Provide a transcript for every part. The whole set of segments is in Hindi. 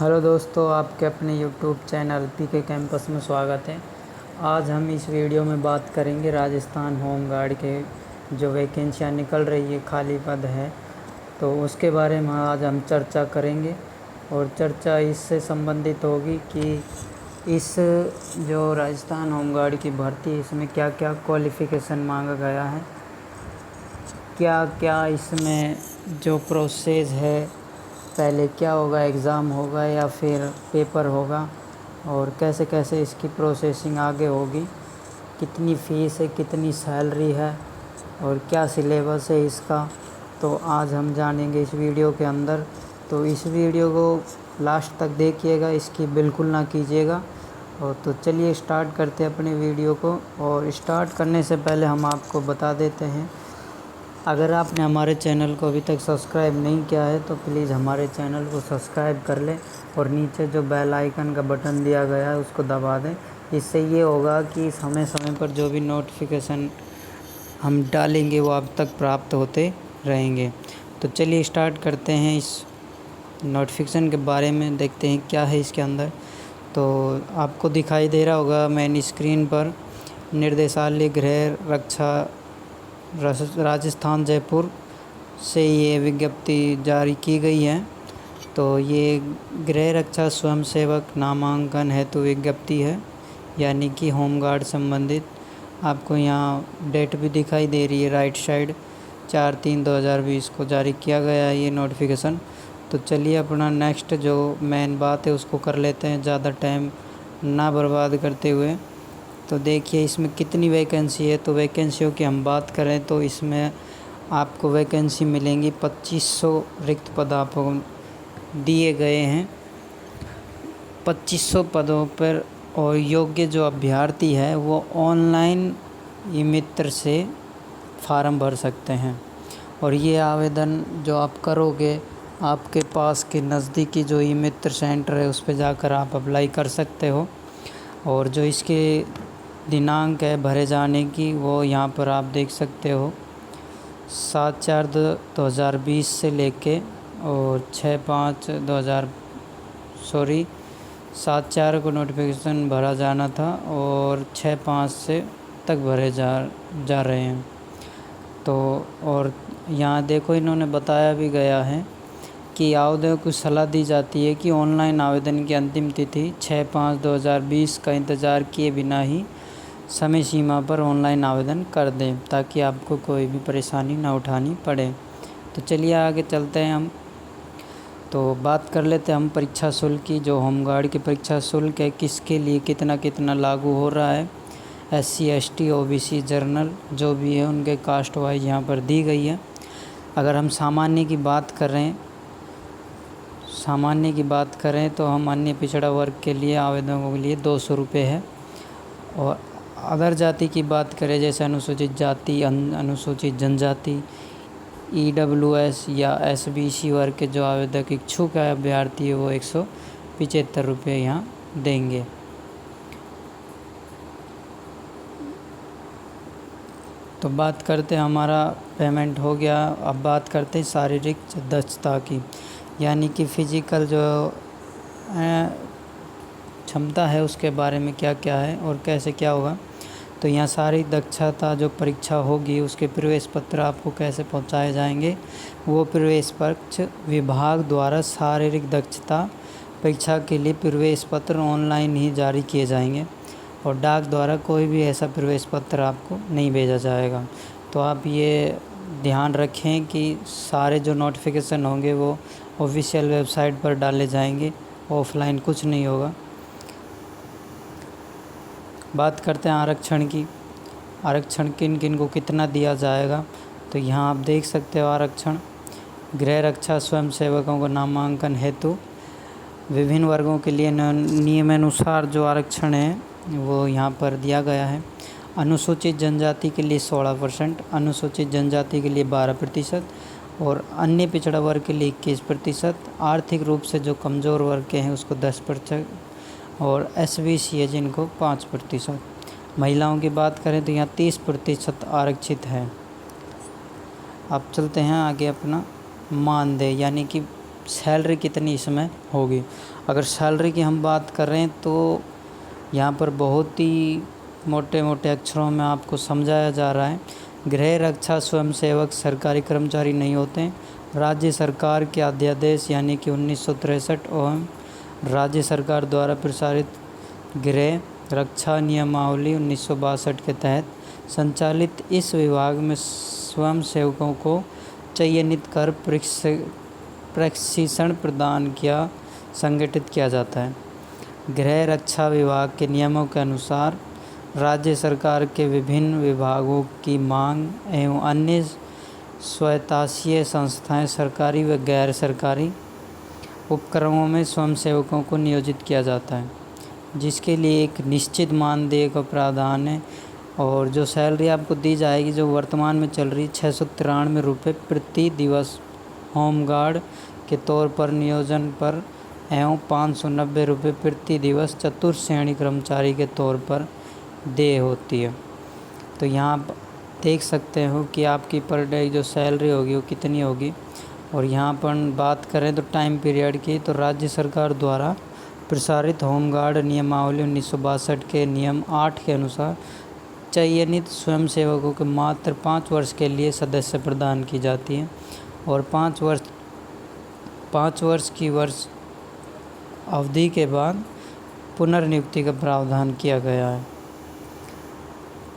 हेलो दोस्तों, आपके अपने यूट्यूब चैनल पीके कैंपस में स्वागत है। आज हम इस वीडियो में बात करेंगे राजस्थान होम गार्ड के जो वैकेंसियाँ निकल रही है, खाली पद है, तो उसके बारे में आज हम चर्चा करेंगे। और चर्चा इससे संबंधित होगी कि इस जो राजस्थान होम गार्ड की भर्ती है, इसमें क्या क्या क्वालिफ़िकेशन मांगा गया है, क्या क्या इसमें जो प्रोसेस है, पहले क्या होगा, एग्ज़ाम होगा या फिर पेपर होगा, और कैसे कैसे इसकी प्रोसेसिंग आगे होगी, कितनी फ़ीस है, कितनी सैलरी है और क्या सिलेबस है इसका, तो आज हम जानेंगे इस वीडियो के अंदर। तो इस वीडियो को लास्ट तक देखिएगा, इसकी बिल्कुल ना कीजिएगा। और तो चलिए स्टार्ट करते हैं अपने वीडियो को। और स्टार्ट करने से पहले हम आपको बता देते हैं, अगर आपने हमारे चैनल को अभी तक सब्सक्राइब नहीं किया है तो प्लीज़ हमारे चैनल को सब्सक्राइब कर लें और नीचे जो बेल आइकन का बटन दिया गया है उसको दबा दें। इससे ये होगा कि समय समय पर जो भी नोटिफिकेशन हम डालेंगे वो आप तक प्राप्त होते रहेंगे। तो चलिए स्टार्ट करते हैं, इस नोटिफिकेशन के बारे में देखते हैं क्या है इसके अंदर। तो आपको दिखाई दे रहा होगा मेन स्क्रीन पर, निर्देशालय गृह रक्षा राजस्थान जयपुर से ये विज्ञप्ति जारी की गई है। तो ये गृह रक्षा स्वयंसेवक नामांकन हेतु विज्ञप्ति है, यानी कि होमगार्ड संबंधित। आपको यहाँ डेट भी दिखाई दे रही है राइट साइड, 4/3/2020 को जारी किया गया है ये नोटिफिकेशन। तो चलिए अपना नेक्स्ट जो मेन बात है उसको कर लेते हैं, ज़्यादा टाइम ना बर्बाद करते हुए। तो देखिए इसमें कितनी वैकेंसी है। तो वैकेंसियों की हम बात करें तो इसमें आपको वैकेंसी मिलेंगी 2500 रिक्त पद आपको दिए गए हैं 2500 पदों पर। और योग्य जो अभ्यर्थी है वो ऑनलाइन ई मित्र से फार्म भर सकते हैं। और ये आवेदन जो आप करोगे, आपके पास के नज़दीकी जो ई मित्र सेंटर है उस पर जाकर आप अप्लाई कर सकते हो। और जो इसके दिनांक है भरे जाने की, वो यहाँ पर आप देख सकते हो, 7/4/2020 से लेके और 7/4 को नोटिफिकेशन भरा जाना था और 6/5 से तक भरे जा रहे हैं। तो और यहाँ देखो इन्होंने बताया भी गया है कि आवेदकों को सलाह दी जाती है कि ऑनलाइन आवेदन की अंतिम तिथि 6/5/2020 का इंतज़ार किए बिना ही समय सीमा पर ऑनलाइन आवेदन कर दें, ताकि आपको कोई भी परेशानी ना उठानी पड़े। तो चलिए आगे चलते हैं हम। तो बात कर लेते हैं हम परीक्षा शुल्क की। जो होमगार्ड की परीक्षा शुल्क है, किसके लिए कितना कितना लागू हो रहा है। SC ST OBC जनरल जो भी है उनके कास्ट वाइज यहाँ पर दी गई है। अगर हम सामान्य की बात करें तो हम अन्य पिछड़ा वर्ग के लिए आवेदकों के लिए 200 रुपये है। और अदर जाति की बात करें, जैसे अनुसूचित जाति, अनुसूचित जनजाति, EWS या SBC वर्ग के जो आवेदक इच्छुक है अभ्यर्थी है, वो 175 रुपये यहाँ देंगे। तो बात करते हैं, हमारा पेमेंट हो गया। अब बात करते हैं शारीरिक दक्षता की, यानी कि फ़िज़िकल जो क्षमता है उसके बारे में क्या क्या है और कैसे क्या होगा। तो यहाँ शारीरिक दक्षता जो परीक्षा होगी उसके प्रवेश पत्र आपको कैसे पहुँचाए जाएंगे। वो प्रवेश पत्र विभाग द्वारा शारीरिक दक्षता परीक्षा के लिए प्रवेश पत्र ऑनलाइन ही जारी किए जाएंगे और डाक द्वारा कोई भी ऐसा प्रवेश पत्र आपको नहीं भेजा जाएगा। तो आप ये ध्यान रखें कि सारे जो नोटिफिकेशन होंगे वो ऑफिशियल वेबसाइट पर डाले जाएंगे, ऑफलाइन कुछ नहीं होगा। बात करते हैं आरक्षण की। आरक्षण किन किन को कितना दिया जाएगा। तो यहाँ आप देख सकते हो आरक्षण गृह रक्षा स्वयंसेवकों को नामांकन हेतु विभिन्न वर्गों के लिए नियमानुसार जो आरक्षण है वो यहाँ पर दिया गया है। अनुसूचित जनजाति के लिए 16%, अनुसूचित जनजाति के लिए 12% और अन्य पिछड़ा वर्ग के लिए 21%। आर्थिक रूप से जो कमज़ोर वर्ग के हैं उसको 10% और SBC है जिनको 5%। महिलाओं की बात करें तो यहाँ 30% आरक्षित है। अब चलते हैं आगे अपना मानदेय, यानी कि सैलरी कितनी इसमें होगी। अगर सैलरी की हम बात करें तो यहाँ पर बहुत ही मोटे मोटे अक्षरों में आपको समझाया जा रहा है। गृह रक्षा स्वयंसेवक सरकारी कर्मचारी नहीं होते। राज्य सरकार के अध्यादेश यानी कि 1963 एवं राज्य सरकार द्वारा प्रसारित गृह रक्षा नियमावली 1962 के तहत संचालित इस विभाग में स्वयंसेवकों को चयनित कर प्रशिक्षण प्रदान किया संगठित किया जाता है। गृह रक्षा विभाग के नियमों के अनुसार राज्य सरकार के विभिन्न विभागों की मांग एवं अन्य स्वायत्तशासी संस्थाएं सरकारी व गैर सरकारी उपक्रमों में स्वयंसेवकों को नियोजित किया जाता है, जिसके लिए एक निश्चित मानदेय का प्रावधान है। और जो सैलरी आपको दी जाएगी, जो वर्तमान में चल रही 693 रुपये प्रति दिवस होमगार्ड के तौर पर नियोजन पर एवं 590 रुपये प्रति दिवस चतुर्थ श्रेणी कर्मचारी के तौर पर देय होती है। तो यहाँ आप देख सकते हो कि आपकी पर डे जो सैलरी होगी वो कितनी होगी। और यहाँ पर बात करें तो टाइम पीरियड की, तो राज्य सरकार द्वारा प्रसारित होमगार्ड नियमावली 1962 के नियम 8 के अनुसार चयनित स्वयंसेवकों के मात्र 5 वर्ष के लिए सदस्य प्रदान की जाती है और 5 वर्ष की वर्ष अवधि के बाद पुनर्नियुक्ति का प्रावधान किया गया है।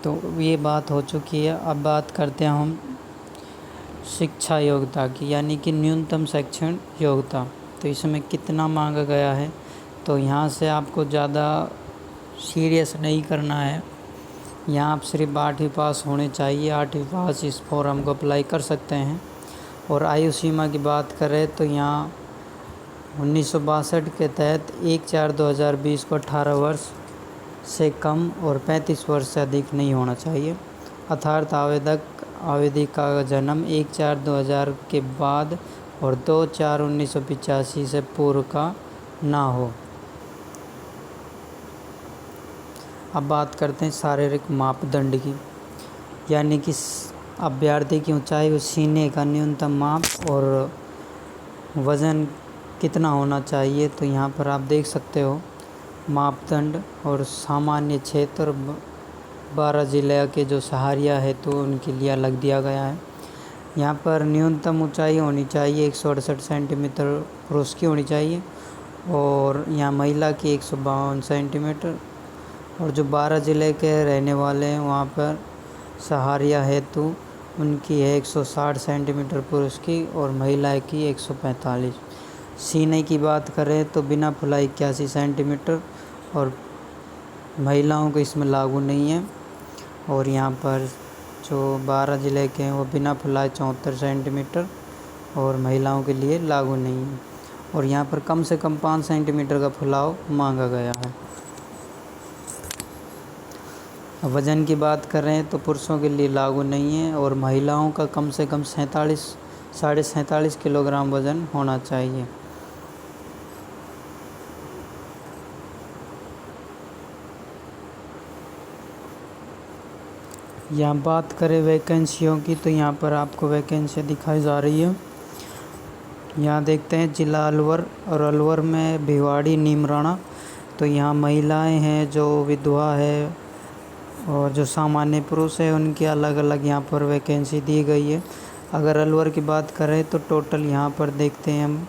तो ये बात हो चुकी है। अब बात करते हैं हम शिक्षा योग्यता की, यानी कि न्यूनतम शैक्षणिक योग्यता। तो इसमें कितना मांगा गया है, तो यहाँ से आपको ज़्यादा सीरियस नहीं करना है। यहाँ आप सिर्फ 8वीं पास होने चाहिए। 8वीं पास इस फॉर्म को अप्लाई कर सकते हैं। और आयु सीमा की बात करें तो यहाँ 1962 के तहत 1/4/2020 को 18 वर्ष से कम और 35 वर्ष से अधिक नहीं होना चाहिए, अर्थात आवेदक का जन्म 1/4/2000 के बाद और 2/4/1985 से पूर्व का ना हो। अब बात करते हैं शारीरिक मापदंड की, यानी कि अभ्यर्थी की ऊंचाई व सीने का न्यूनतम माप और वज़न कितना होना चाहिए। तो यहाँ पर आप देख सकते हो मापदंड और सामान्य क्षेत्र 12 जिले के जो सहारिया है तो उनके लिए अलग दिया गया है। यहाँ पर न्यूनतम ऊंचाई होनी चाहिए 168 सेंटीमीटर पुरुष की होनी चाहिए और यहाँ महिला की 152 सेंटीमीटर। और जो 12 ज़िले के रहने वाले हैं वहाँ पर सहारिया हेतु उनकी है 160 सेंटीमीटर पुरुष की और महिला की 145। सीने की बात करें तो बिना फुलाई 81 सेंटीमीटर और महिलाओं को इसमें लागू नहीं है। और यहाँ पर जो 12 ज़िले के हैं वो बिना फुलाई 74 सेंटीमीटर और महिलाओं के लिए लागू नहीं है। और यहाँ पर कम से कम 5 सेंटीमीटर का फुलाव मांगा गया है। वज़न की बात करें तो पुरुषों के लिए लागू नहीं है और महिलाओं का कम से कम 47.5 किलोग्राम वज़न होना चाहिए। यहाँ बात करें वैकेंसियों की तो यहाँ पर आपको वैकेंसी दिखाई जा रही है। यहाँ देखते हैं जिला अलवर और अलवर में भिवाड़ी नीमराणा। तो यहाँ महिलाएं हैं जो विधवा है और जो सामान्य पुरुष है उनकी अलग अलग यहाँ पर वैकेंसी दी गई है। अगर अलवर की बात करें तो टोटल यहाँ पर देखते हैं हम,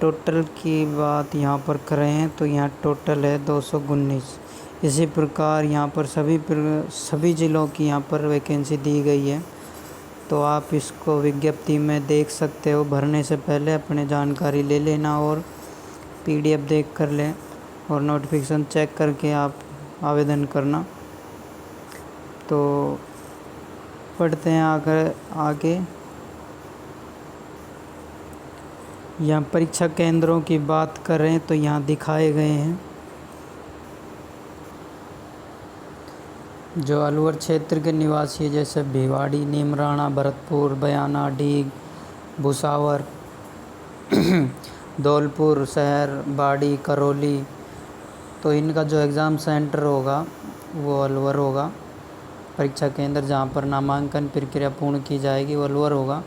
टोटल की बात यहाँ पर करें तो यहाँ टोटल है 219। इसी प्रकार यहाँ पर सभी ज़िलों की यहाँ पर वैकेंसी दी गई है। तो आप इसको विज्ञप्ति में देख सकते हो। भरने से पहले अपने जानकारी ले लेना और PDF देख कर लें और नोटिफिकेशन चेक करके आप आवेदन करना। तो पढ़ते हैं आगे। यहाँ परीक्षा केंद्रों की बात करें तो यहाँ दिखाए गए हैं। जो अलवर क्षेत्र के निवासी जैसे भिवाड़ी, नीमराणा, भरतपुर, बयाना, डीग, भुसावर, धौलपुर शहर, बाड़ी, करौली, तो इनका जो एग्ज़ाम सेंटर होगा वो अलवर होगा। परीक्षा केंद्र जहाँ पर नामांकन प्रक्रिया पूर्ण की जाएगी वो अलवर होगा।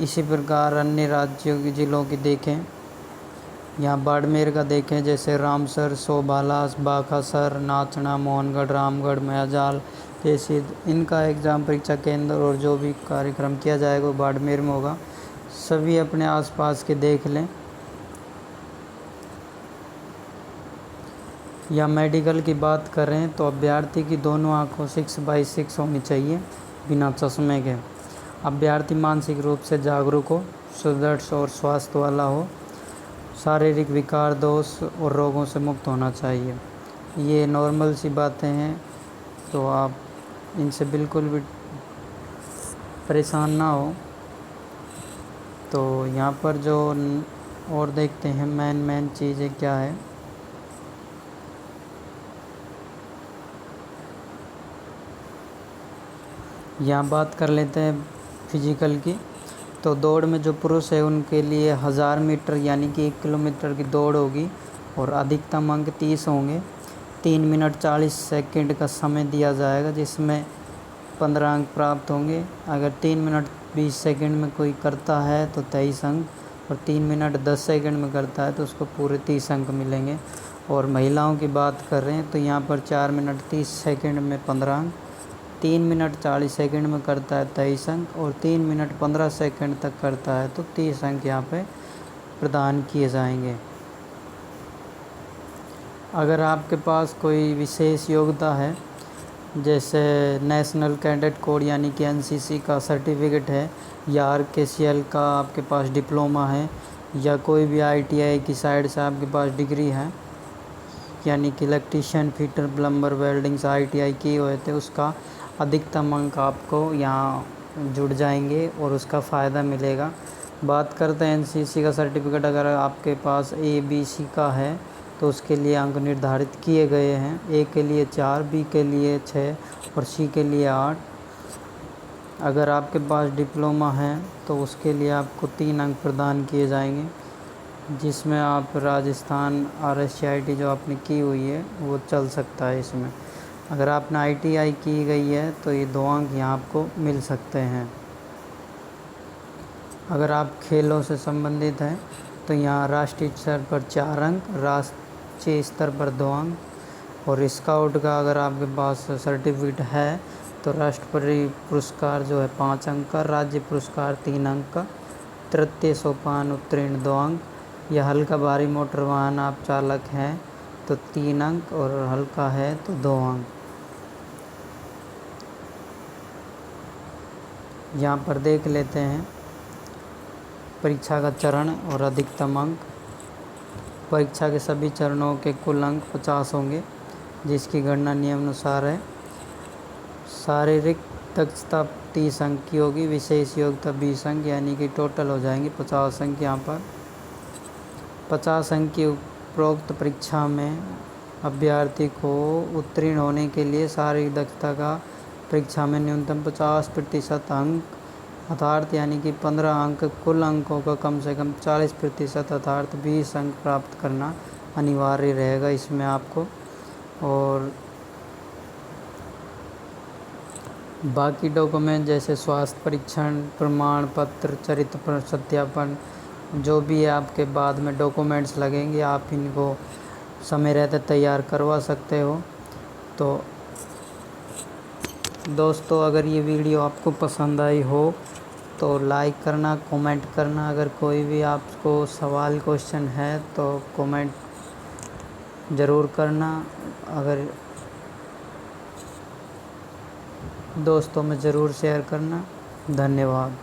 इसी प्रकार अन्य राज्यों की ज़िलों की देखें यहाँ बाड़मेर का देखें, जैसे रामसर, सोभालास, बाखासर, नाचना, मोहनगढ़, रामगढ़, मयाजाल जैसे इनका एग्ज़ाम परीक्षा केंद्र और जो भी कार्यक्रम किया जाएगा वो बाड़मेर में होगा। सभी अपने आसपास के देख लें। या मेडिकल की बात करें तो अभ्यर्थी की दोनों आँखों 6/6 होनी चाहिए बिना चश्मे के। अभ्यर्थी मानसिक रूप से जागरूक हो, सुदृढ़ और स्वास्थ्य वाला हो, शारीरिक विकार, दोष और रोगों से मुक्त होना चाहिए। ये नॉर्मल सी बातें हैं, तो आप इनसे बिल्कुल भी परेशान ना हो। तो यहाँ पर जो और देखते हैं मेन चीज़ें क्या है। यहाँ बात कर लेते हैं फिजिकल की। तो दौड़ में जो पुरुष है उनके लिए 1000 मीटर यानी कि 1 किलोमीटर की दौड़ होगी और अधिकतम अंक 30 होंगे। 3 मिनट 40 सेकंड का समय दिया जाएगा, जिसमें 15 अंक प्राप्त होंगे। अगर 3 मिनट 20 सेकंड में कोई करता है तो 23 अंक, और 3 मिनट 10 सेकंड में करता है तो उसको पूरे 30 अंक मिलेंगे। और महिलाओं की बात कर रहे हैं तो यहाँ पर 4 मिनट 30 सेकंड में 15 अंक, 3 मिनट 40 सेकंड में करता है 23 अंक, और 3 मिनट 15 सेकंड तक करता है तो 30 अंक यहाँ पे प्रदान किए जाएंगे। अगर आपके पास कोई विशेष योग्यता है, जैसे नेशनल कैडेट कोड यानी कि एनसीसी का सर्टिफिकेट है, या आरकेसीएल का आपके पास डिप्लोमा है, या कोई भी आईटीआई की साइड से आपके पास डिग्री है, यानी कि इलेक्ट्रीशियन, फिटर, प्लम्बर, वेल्डिंग से आईटीआई किए हुए थे, उसका अधिकतम अंक आपको यहाँ जुड़ जाएंगे और उसका फ़ायदा मिलेगा। बात करते हैं एनसीसी का सर्टिफिकेट, अगर आपके पास ABC का है तो उसके लिए अंक निर्धारित किए गए हैं। ए के लिए 4, बी के लिए 6 और सी के लिए 8। अगर आपके पास डिप्लोमा है तो उसके लिए आपको 3 अंक प्रदान किए जाएंगे, जिसमें आप राजस्थान RSCIT जो आपने की हुई है वो चल सकता है इसमें। अगर आपने ITI की गई है तो ये 2 अंक यहाँ आपको मिल सकते हैं। अगर आप खेलों से संबंधित हैं तो यहाँ राष्ट्रीय स्तर पर 4 अंक, राष्ट्रीय स्तर पर 2 अंक, और स्काउट का अगर आपके पास सर्टिफिकेट है तो राष्ट्रपति पुरस्कार जो है 5 अंक का, राज्य पुरस्कार 3 अंक का, तृतीय सोपान उत्तीर्ण 2 अंक, या हल्का भारी मोटर वाहन आप चालक हैं तो 3 अंक, और हल्का है तो 2 अंक। यहाँ पर देख लेते हैं परीक्षा का चरण और अधिकतम अंक। परीक्षा के सभी चरणों के कुल अंक 50 होंगे, जिसकी गणना निम्नानुसार है। शारीरिक दक्षता 30 अंक की होगी, विशेष योग्यता 20 अंक, यानी कि टोटल हो जाएंगे 50 अंक। यहाँ पर 50 अंक की उपरोक्त परीक्षा में अभ्यर्थी को उत्तीर्ण होने के लिए शारीरिक दक्षता का परीक्षा में न्यूनतम 50% अंक अर्थात यानी कि 15 अंक, कुल अंकों का कम से कम 40% अर्थात 20 अंक प्राप्त करना अनिवार्य रहेगा इसमें आपको। और बाकी डॉक्यूमेंट जैसे स्वास्थ्य परीक्षण, प्रमाण पत्र, चरित्र सत्यापन, जो भी आपके बाद में डॉक्यूमेंट्स लगेंगे आप इनको समय रहते तैयार करवा सकते हो। तो दोस्तों, अगर ये वीडियो आपको पसंद आई हो तो लाइक करना, कमेंट करना। अगर कोई भी आपको सवाल क्वेश्चन है तो कमेंट ज़रूर करना। अगर दोस्तों में ज़रूर शेयर करना। धन्यवाद।